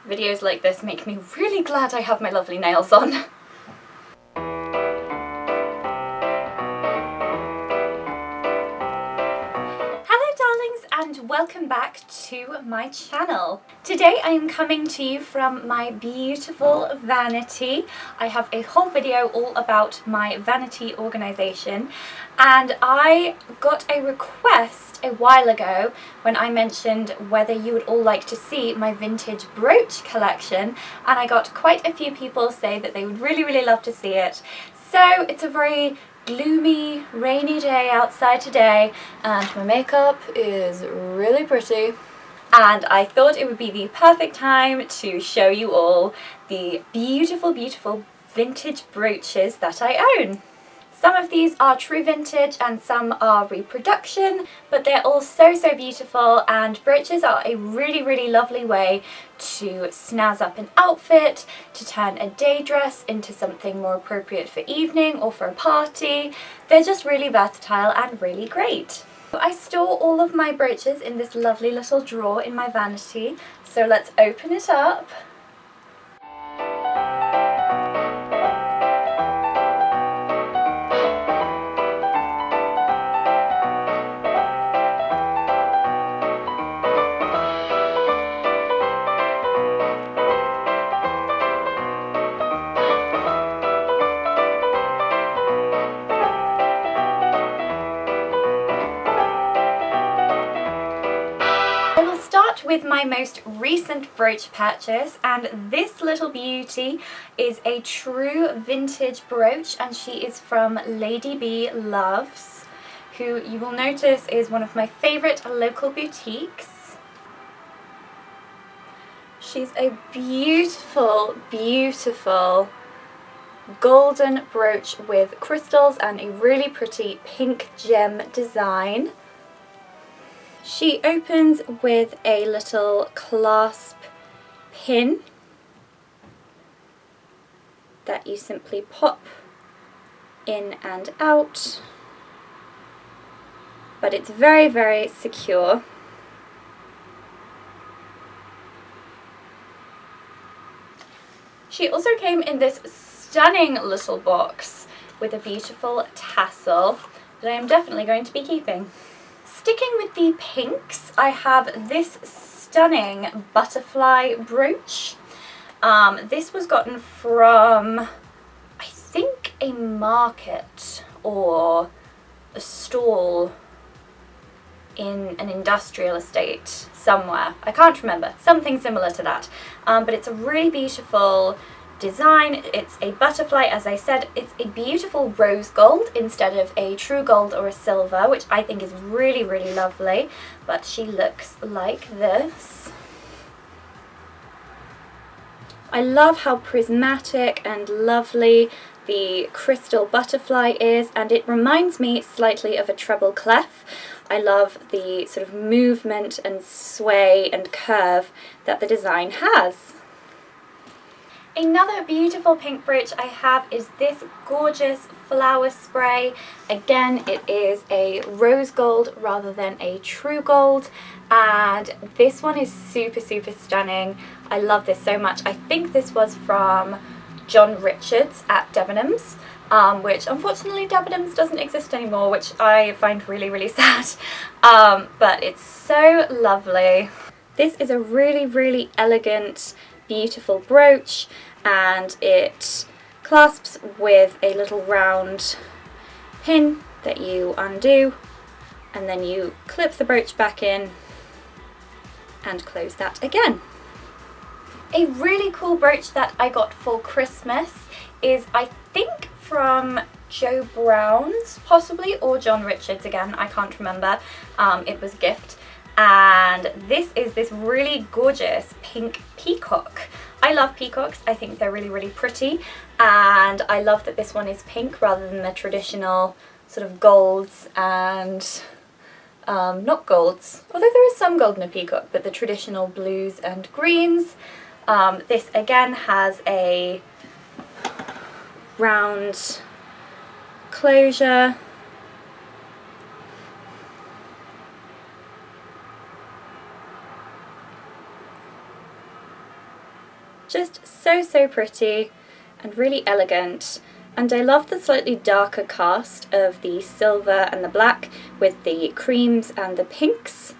Videos like this make me really glad I have my lovely nails on. And welcome back to my channel. Today I am coming to you from my beautiful vanity. I have a whole video all about my vanity organisation, and I got a request a while ago when I mentioned whether you would all like to see my vintage brooch collection, and I got quite a few people say that they would really love to see it. So it's a very gloomy, rainy day outside today, and my makeup is really pretty. And I thought it would be the perfect time to show you all the beautiful vintage brooches that I own. Some of these are true vintage and some are reproduction, but they're all so beautiful, and brooches are a really lovely way to snazz up an outfit, to turn a day dress into something more appropriate for evening or for a party. They're just really versatile and really great. I store all of my brooches in this lovely little drawer in my vanity, so let's open it up. With my most recent brooch purchase, and this little beauty is a true vintage brooch, and she is from Lady B Loves, who you will notice is one of my favourite local boutiques. She's a beautiful golden brooch with crystals and a really pretty pink gem design. She opens with a little clasp pin that you simply pop in and out, but it's very secure. She also came in this stunning little box with a beautiful tassel that I am definitely going to be keeping. Sticking with the pinks, I have this stunning butterfly brooch. This was gotten from, I think, a market or a stall in an industrial estate somewhere. I can't remember, something similar to that. But it's a really beautiful design. It's a butterfly, as I said. It's a beautiful rose gold instead of a true gold or a silver, which I think is really lovely, but she looks like this. I love how prismatic and lovely the crystal butterfly is, and it reminds me slightly of a treble clef. I love the sort of movement and sway and curve that the design has. Another beautiful pink brooch I have is this gorgeous flower spray. Again, it is a rose gold rather than a true gold, and this one is super stunning. I love this so much. I think this was from John Richards at Debenhams, which unfortunately Debenhams doesn't exist anymore, which I find really sad, but it's so lovely. This is a really elegant, beautiful brooch, and it clasps with a little round pin that you undo, and then you clip the brooch back in and close that again. A really cool brooch that I got for Christmas is, I think, from Joe Brown's possibly, or John Richards again, I can't remember. It was a gift, and this is this really gorgeous pink peacock. I love peacocks. I think they're really pretty, and I love that this one is pink rather than the traditional sort of golds and not golds, although there is some gold in a peacock, but the traditional blues and greens. This again has a round closure. Just so pretty and really elegant. And I love the slightly darker cast of the silver and the black with the creams and the pinks.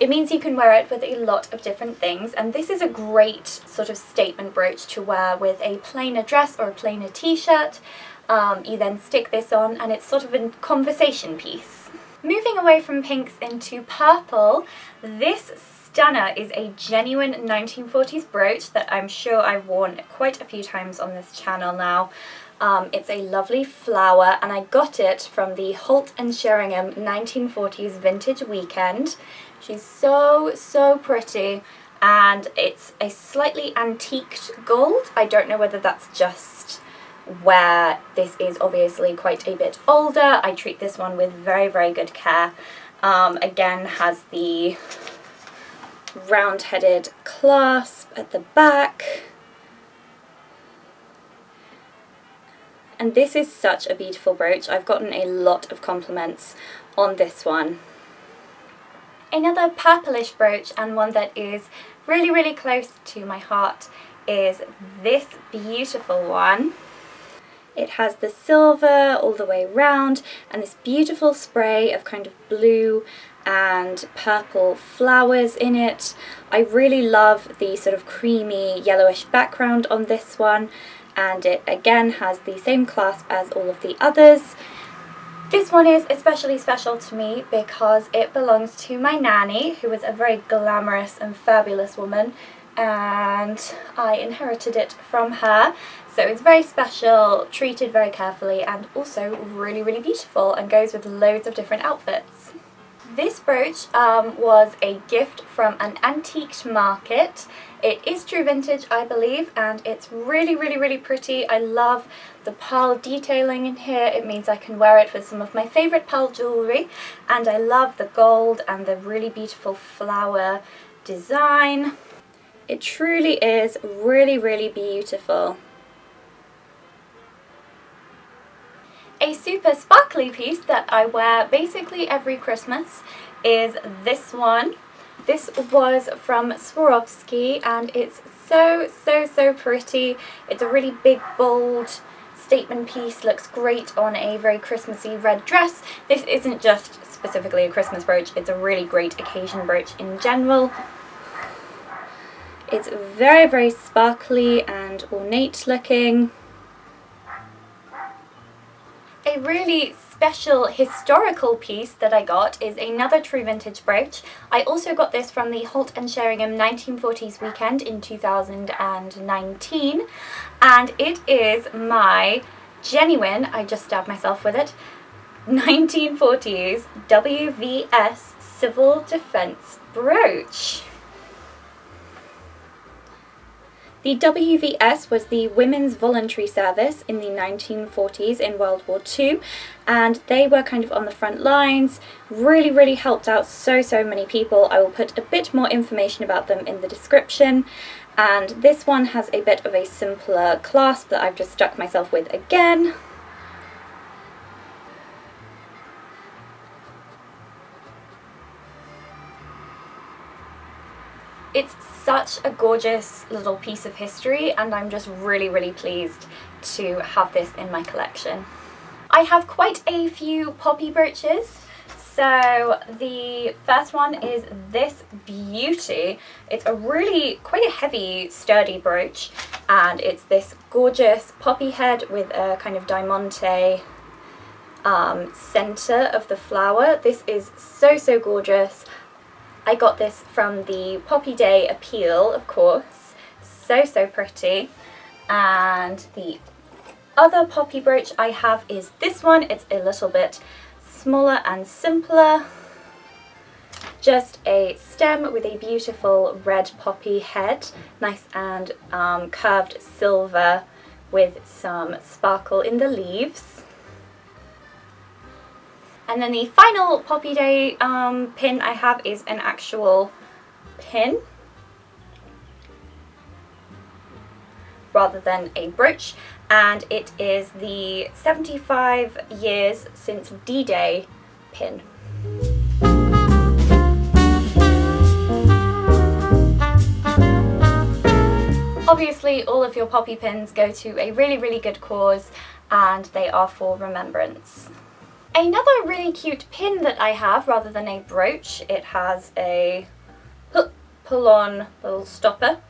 It means you can wear it with a lot of different things, and this is a great sort of statement brooch to wear with a plainer dress or a plainer t-shirt. You then stick this on and it's sort of a conversation piece. Moving away from pinks into purple, this stunner is a genuine 1940s brooch that I'm sure I've worn quite a few times on this channel now. It's a lovely flower, and I got it from the Holt & Sheringham 1940s Vintage Weekend. She's so pretty, and it's a slightly antiqued gold. I don't know whether that's just where this is obviously quite a bit older. I treat this one with very good care. Again, has the round-headed clasp at the back. And this is such a beautiful brooch. I've gotten a lot of compliments on this one. Another purplish brooch, and one that is really close to my heart, is this beautiful one. It has the silver all the way round and this beautiful spray of kind of blue and purple flowers in it. I really love the sort of creamy yellowish background on this one, and it again has the same clasp as all of the others. This one is especially special to me because it belongs to my nanny, who was a very glamorous and fabulous woman, and I inherited it from her. So it's very special, treated very carefully, and also really beautiful, and goes with loads of different outfits. This brooch was a gift from an antiqued market. It is true vintage, I believe, and it's really pretty. I love the pearl detailing in here. It means I can wear it with some of my favourite pearl jewellery, and I love the gold and the really beautiful flower design. It truly is really beautiful. A super sparkly piece that I wear basically every Christmas is this one. This was from Swarovski, and it's so pretty. It's a really big, bold statement piece. Looks great on a very Christmassy red dress. This isn't just specifically a Christmas brooch, it's a really great occasion brooch in general. It's very sparkly and ornate looking. A really special historical piece that I got is another true vintage brooch. I also got this from the Holt & Sheringham 1940s weekend in 2019, and it is my genuine, I just stabbed myself with it, 1940s WVS Civil Defence brooch. The WVS was the Women's Voluntary Service in the 1940s in World War II, and they were kind of on the front lines, really helped out so many people. I will put a bit more information about them in the description, and this one has a bit of a simpler clasp that I've just stuck myself with again. It's such a gorgeous little piece of history, and I'm just really pleased to have this in my collection. I have quite a few poppy brooches. So the first one is this beauty. It's a really quite a heavy, sturdy brooch, and it's this gorgeous poppy head with a kind of diamante center of the flower. This is so gorgeous. I got this from the Poppy Day Appeal, of course. So pretty. And the other poppy brooch I have is this one. It's a little bit smaller and simpler. Just a stem with a beautiful red poppy head. Nice and curved silver with some sparkle in the leaves. And then the final Poppy Day pin I have is an actual pin rather than a brooch, and it is the 75 years since D-Day pin. Obviously all of your poppy pins go to a really, really good cause and they are for remembrance. Another really cute pin that I have, rather than a brooch, it has a pull-on little stopper,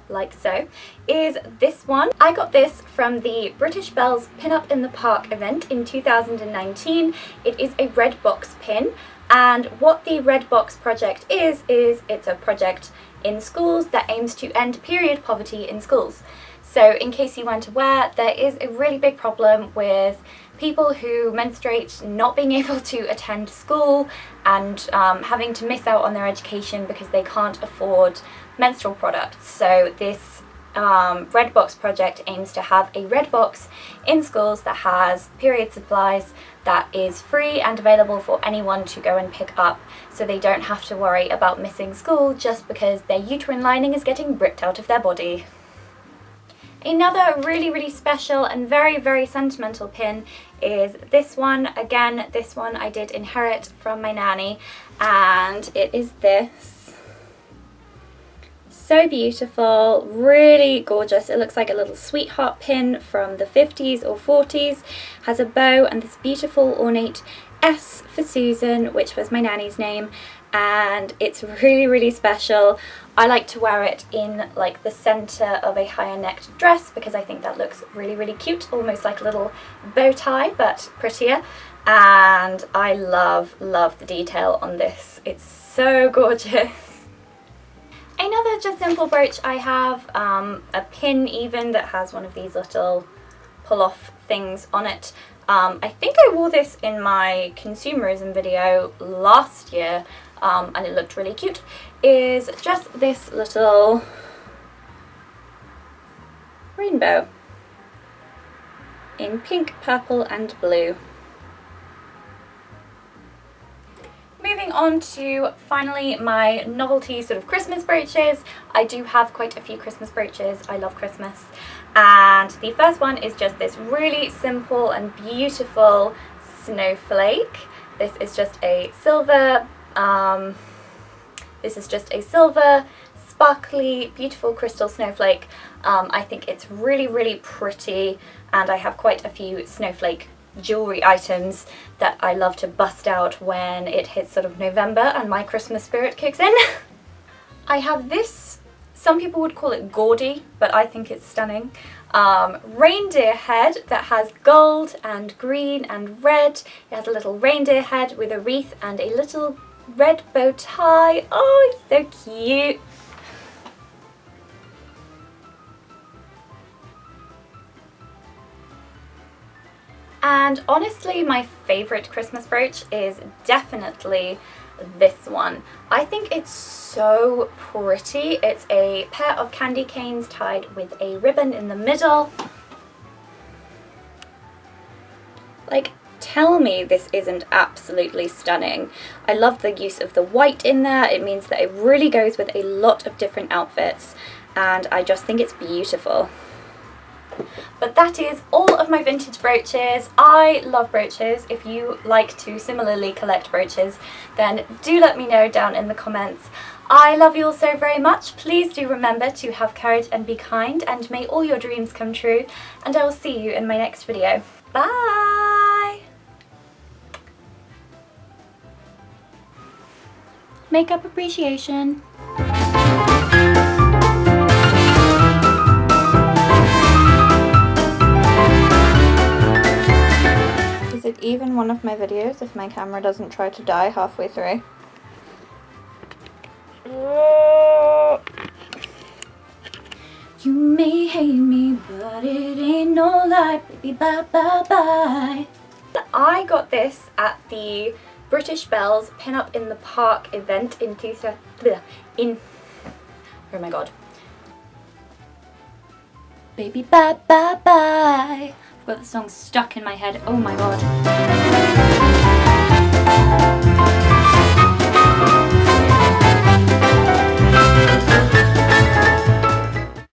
like so, is this one. I got this from the British Belles Pin Up in the Park event in 2019. It is a red box pin, and what the red box project is it's a project in schools that aims to end period poverty in schools. So in case you weren't aware, there is a really big problem with people who menstruate not being able to attend school and having to miss out on their education because they can't afford menstrual products. So this red box project aims to have a red box in schools that has period supplies that is free and available for anyone to go and pick up, so they don't have to worry about missing school just because their uterine lining is getting ripped out of their body. Another really, really special and very, very sentimental pin is this one. Again, this one I did inherit from my nanny, and it is this. So beautiful, really gorgeous. It looks like a little sweetheart pin from the 50s or 40s. Has a bow and this beautiful ornate S for Susan, which was my nanny's name, and it's really, really special. I like to wear it in like the center of a higher necked dress because I think that looks really, really cute, almost like a little bow tie but prettier, and I love the detail on this. It's so gorgeous. Another just simple brooch I have, a pin even that has one of these little pull off things on it. I think I wore this in my consumerism video last year, and it looked really cute, is just this little rainbow in pink, purple and blue. Moving on to finally my novelty sort of Christmas brooches. I do have quite a few Christmas brooches. I love Christmas. And the first one is just this really simple and beautiful snowflake. This is just a silver, sparkly, beautiful crystal snowflake. I think it's really, really pretty, and I have quite a few snowflake jewellery items that I love to bust out when it hits sort of November and my Christmas spirit kicks in. I have this, some people would call it gaudy, but I think it's stunning, reindeer head that has gold and green and red. It has a little reindeer head with a wreath and a little red bow tie. Oh, it's so cute. And honestly, my favourite Christmas brooch is definitely this one. I think it's so pretty. It's a pair of candy canes tied with a ribbon in the middle. Like, tell me this isn't absolutely stunning. I love the use of the white in there. It means that it really goes with a lot of different outfits, and I just think it's beautiful. But that is all of my vintage brooches. I love brooches. If you like to similarly collect brooches, then do let me know down in the comments. I love you all so very much. Please do remember to have courage and be kind, and may all your dreams come true, and I will see you in my next video. Bye! Makeup appreciation. Is it even one of my videos if my camera doesn't try to die halfway through? You may hate me, but it ain't no lie, baby, bye bye bye. I got this at the British Belles Pin Up in the Park event in oh my god. Baby bye bye bye. I've got the song stuck in my head, oh my god.